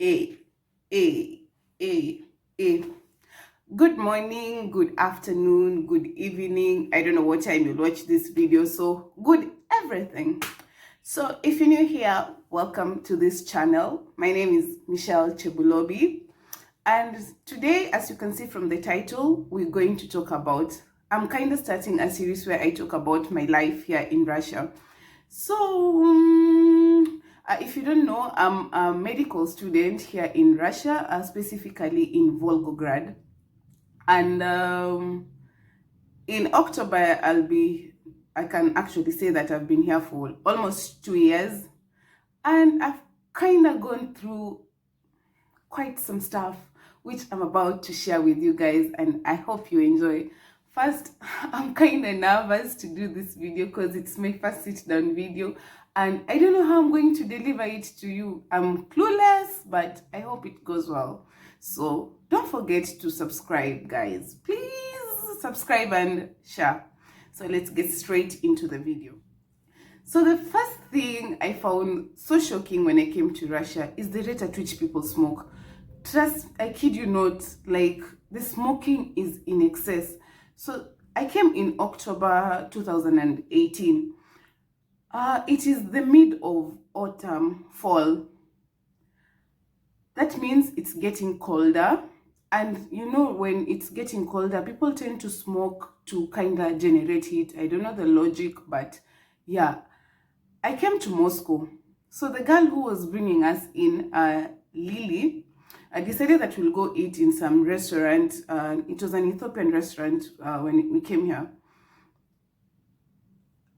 A, A, A, A. Good morning, good afternoon, good evening. I don't know what time you'll watch this video, so good everything. So if you're new here, welcome to this channel. My name is Michelle Chebulobi. And today, as you can see from the title, we're going to talk about, I'm kind of starting a series where I talk about my life here in Russia. So, if you don't know, I'm a medical student here in Russia, specifically in Volgograd. And in October, I can actually say that I've been here for almost 2 years. And I've kind of gone through quite some stuff, which I'm about to share with you guys, and I hope you enjoy. First, I'm kind of nervous to do this video because it's my first sit-down video and I don't know how I'm going to deliver it to you. I'm clueless, but I hope it goes well. So don't forget to subscribe, guys. Please subscribe and share. So let's get straight into the video. So the first thing I found so shocking when I came to Russia is the rate at which people smoke. Trust, I kid you not, like the smoking is in excess. So I came in October 2018. It is the mid of autumn, fall. That means it's getting colder. And you know, when it's getting colder, people tend to smoke to kind of generate heat. I don't know the logic, but yeah. I came to Moscow. So the girl who was bringing us in, Lily, I decided that we'll go eat in some restaurant. It was an Ethiopian restaurant when we came here.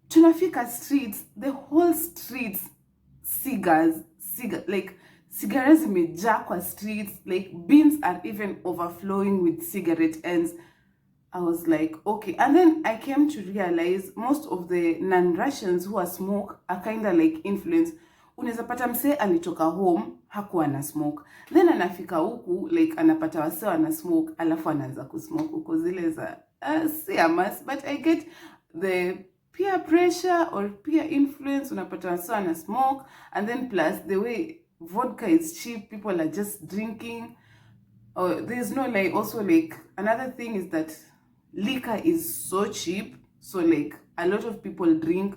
Tunafika streets, the whole streets, like cigarettes zimejaa kwa streets, like bins are even overflowing with cigarette ends. I was like, okay. And then I came to realize most of the non-Russians who are smoke are kind of like influenced. Unaweza pata mse alitoka home, hakuwa na smoke. Then anafika huku, like anapata wase wana smoke, alafu anaanza kusmoke huko zile za, si amas. But I get the peer pressure or peer influence, unapata wase wana smoke. And then plus the way vodka is cheap, people are just drinking. There's no like, also like, another thing is that liquor is so cheap, so like a lot of people drink,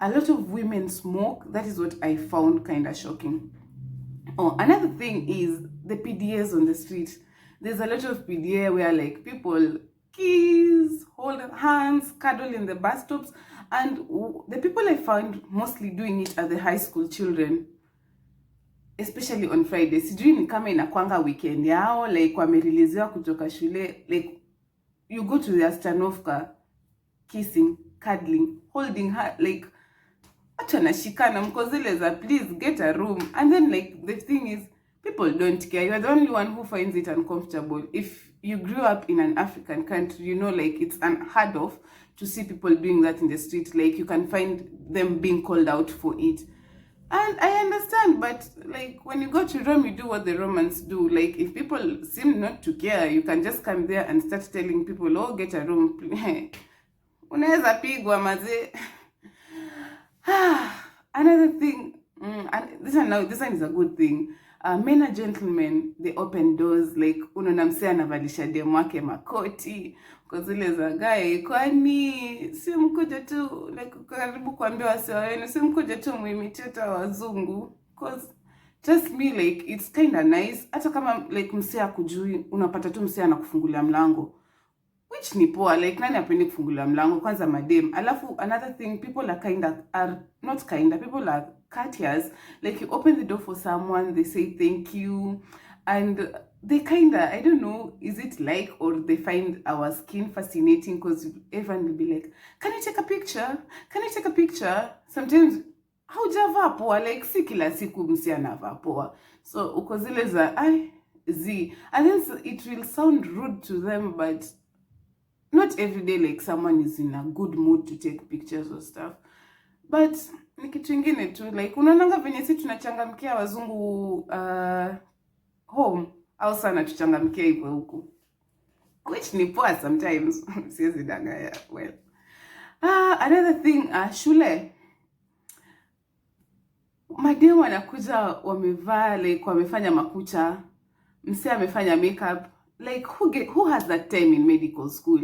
a lot of women smoke. That is what I found kind of shocking. Another thing is the PDAs on the street. There's a lot of PDA where like people kiss, hold hands, cuddle in the bus stops, and the people I found mostly doing it are the high school children, especially on Friday. Sijui ni kama inakwanga weekend yao, like wamereleasewa kutoka shule, like you go to the Astanovka, kissing, cuddling, holding her, like, atanashikana mkozileza, please get a room. And then like the thing is, people don't care. You're the only one who finds it uncomfortable. If you grew up in an African country, you know, like it's unheard of to see people doing that in the street. Like you can find them being called out for it. And I understand, but like when you go to Rome, you do what the Romans do. Like if people seem not to care, you can just come there and start telling people, oh, get a room. Unaweza pigwa maze. Another thing, and this one is a good thing. Men are gentlemen, they open doors, like unonamsea anavalisha demu wake makoti, kozile za guy, kwani si mkuja tu, like karibu kuambia wase wenu, si mkuja tu muimitate wazungu. Cause trust me, like it's kind of nice. Hata kama like msea kujui, unapata tu msea anakufungulia mlango, which ni poa. Like nani apendi kufungulia mlango kwanza madem. Alafu another thing, people people are courteous. Like you open the door for someone, they say thank you, and they I don't know, is it like, or they find our skin fascinating because everyone will be like, can I take a picture? Can I take a picture? Sometimes haujavaa poa, like si kila siku msi anavaa poa. So uko zile za and then it will sound rude to them, but not every day like someone is in a good mood to take pictures or stuff. But ni kitu ingine tu, like unaonanga venye si tunachangamkia wazungu home, au sana tuchangamkia hivyo huku, which ni poa sometimes. Siwezi danganya. Well, another thing, shule. mademu wanakuja wamevaa like wamefanya makucha, msee amefanya makeup. Like who has that time in medical school?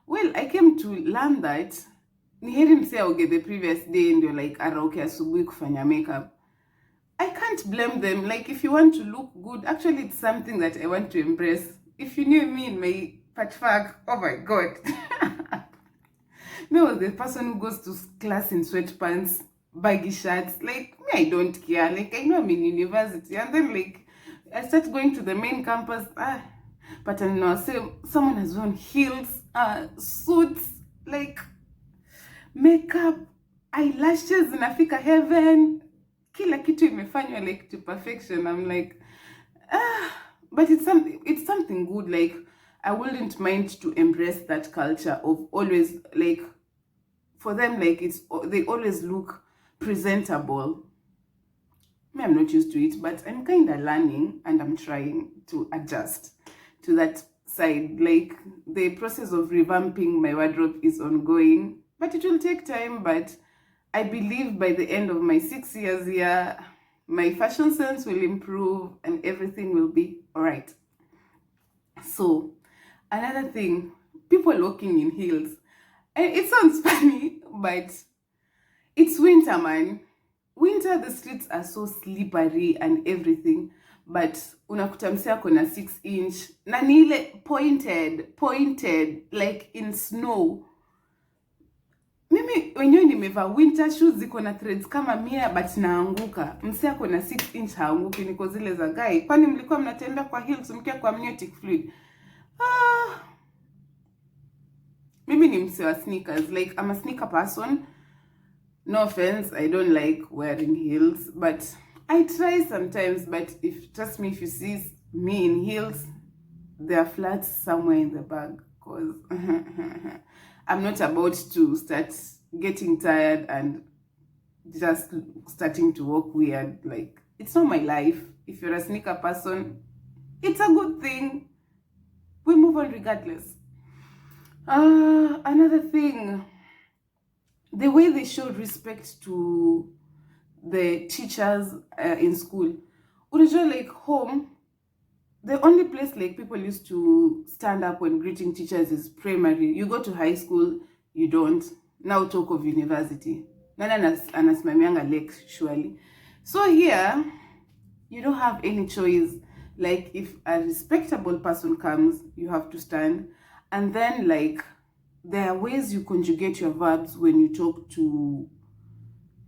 Well, I came to learn that ni heri msee auge the previous day ndio like arauke asubuhi kufanya makeup. I can't blame them. Like, if you want to look good, actually it's something that I want to embrace. If you knew me in my patchwork, oh my god. No, the person who goes to class in sweatpants, baggy shirts, like me, I don't care. Like, I know I'm in university, and then like I start going to the main campus. But I know, say someone has worn heels, suits, like makeup, eyelashes, inafika heaven. Kila kitu imefanywa like to perfection. I'm like, but it's something good. Like, I wouldn't mind to embrace that culture of always like, for them, like they always look presentable. Me, I'm not used to it, but I'm kind of learning and I'm trying to adjust to that side. Like, the process of revamping my wardrobe is ongoing, but it will take time. But I believe by the end of my 6 years here, my fashion sense will improve and everything will be all right. So, another thing, people walking in heels. And it sounds funny, but it's winter, man. Winter, the streets are so slippery and everything. But unakuta msee ako na 6-inch. Na ni ile pointed, like in snow. Mimi wenyewe nimevaa winter shoes ziko na threads kama 100 but naanguka. Msee ako na 6-inch haanguki, niko zile za guy. Kwani mlikuwa mnatembea kwa heels mkiwa kwa amniotic fluid? Mimi ni msee wa sneakers. Like, I'm a sneaker person. No offense, I don't like wearing heels, but I try sometimes. But trust me, if you see me in heels, there are flats somewhere in the bag, because I'm not about to start getting tired and just starting to walk weird. Like, it's not my life. If you're a sneaker person, it's a good thing. We move on regardless. Another thing, the way they showed respect to the teachers in school. Unajua, like, home, the only place like people used to stand up when greeting teachers is primary. You go to high school, you don't. Now talk of university. Nana anasimamianga lake, surely. So here, you don't have any choice. Like, if a respectable person comes, you have to stand. And then, like, there are ways you conjugate your verbs when you talk to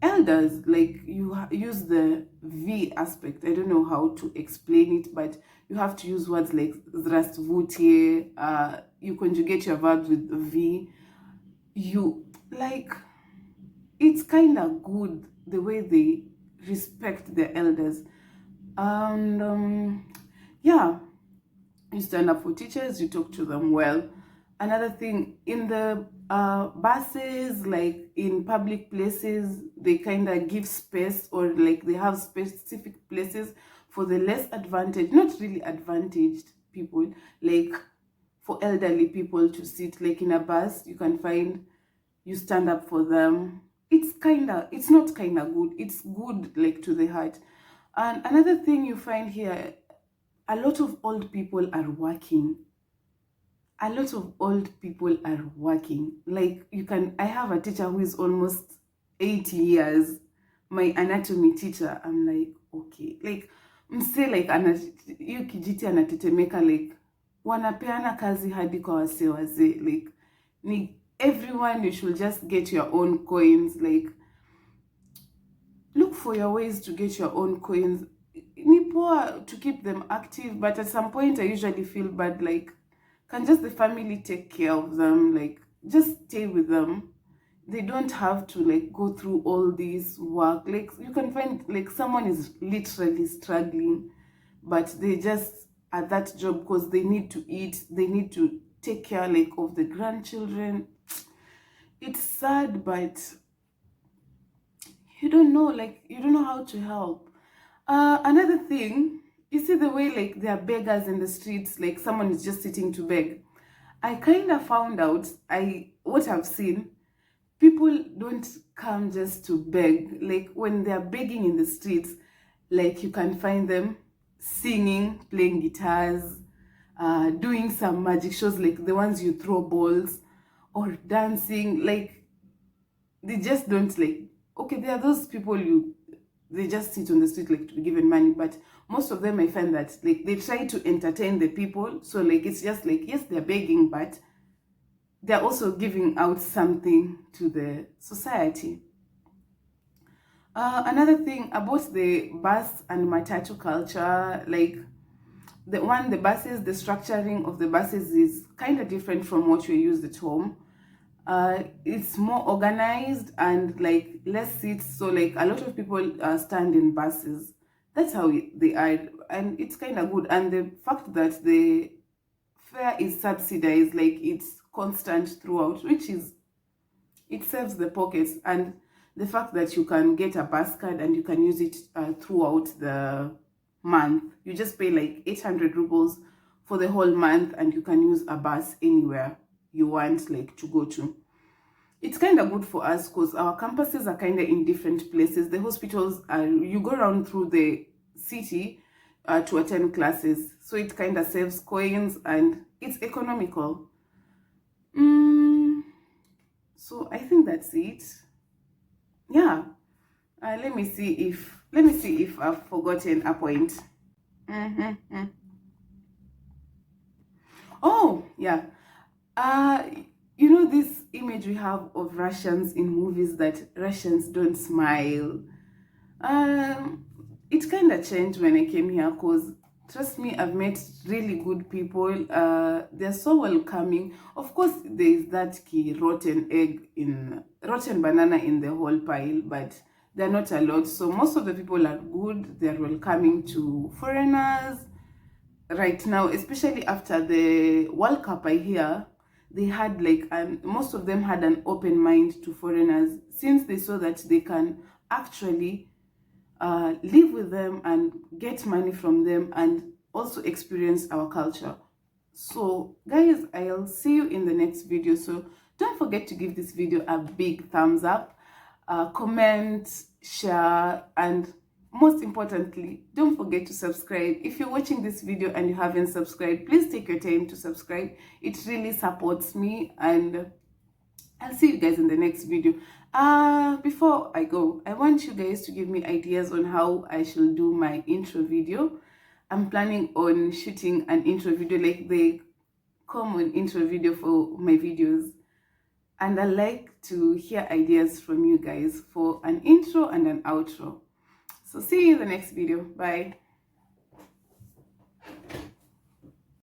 elders. Like, you use the V aspect. I don't know how to explain it, but you have to use words like zdravstvuyte. You conjugate your verbs with V. You, like, it's kind of good the way they respect their elders. And yeah, you stand up for teachers, you talk to them well. Another thing, in the buses, like in public places, they kind of give space, or like they have specific places for the less advantaged, not really advantaged people, like for elderly people to sit. Like in a bus, you can find, you stand up for them. It's not kind of good. It's good, like, to the heart. And another thing you find here, a lot of old people are working. A lot of old people are working. Like, I have a teacher who is almost 80 years. My anatomy teacher, I'm like, okay. Like, mse, like, yu kijiti anatetemeka, like, wanapeana kazi hadi kwa wazee. Like, everyone, you should just get your own coins. Like, look for your ways to get your own coins. Ni poor to keep them active, but at some point I usually feel bad, like, can just the family take care of them? Like, just stay with them. They don't have to, like, go through all this work. Like, you can find, like, someone is literally struggling, but they just at that job because they need to eat, they need to take care, like, of the grandchildren. It's sad, but you don't know, like, you don't know how to help. Another thing, you see the way, like, there are beggars in the streets, like someone is just sitting to beg. I kind of found out, what I've seen, people don't come just to beg. Like when they're begging in the streets, like you can find them singing, playing guitars, doing some magic shows like the ones you throw balls, or dancing. Like they just don't like, okay, there are those people they just sit on the street like to be given money, but most of them I find that like they try to entertain the people. So like it's just like, yes, they're begging, but they're also giving out something to the society. Another thing about the bus and matatu culture, like the buses, the structuring of the buses is kind of different from what we used at home. It's more organized and like less seats, so like a lot of people stand in buses. That's how they are, and it's kind of good. And the fact that the fare is subsidized, like it's constant throughout, which is, it serves the pockets. And the fact that you can get a bus card and you can use it throughout the month. You just pay like 800 rubles for the whole month, and you can use a bus anywhere you want like to go to. It's kind of good for us because our campuses are kind of in different places. The hospitals are, you go around through the city to attend classes, so it kind of saves coins and it's economical. So I think that's it. Yeah. Let me see if I've forgotten a point. Oh, yeah. Uh, you know this image we have of Russians in movies, that Russians don't smile. Um, it kind of changed when I came here, because trust me, I've met really good people. They're so welcoming. Of course, there is that key rotten banana in the whole pile, but they're not a lot. So most of the people are good. They're welcoming to foreigners. Right now, especially after the World Cup, I hear they had like, and most of them had an open mind to foreigners, since they saw that they can actually live with them and get money from them and also experience our culture. So guys, I'll see you in the next video. So don't forget to give this video a big thumbs up, comment, share, and most importantly, don't forget to subscribe. If you're watching this video and you haven't subscribed, please take your time to subscribe. It really supports me, and I'll see you guys in the next video. Before I go, I want you guys to give me ideas on how I should do my intro video. I'm planning on shooting an intro video, like the common intro video for my videos. And I like to hear ideas from you guys for an intro and an outro. So see you in the next video. Bye.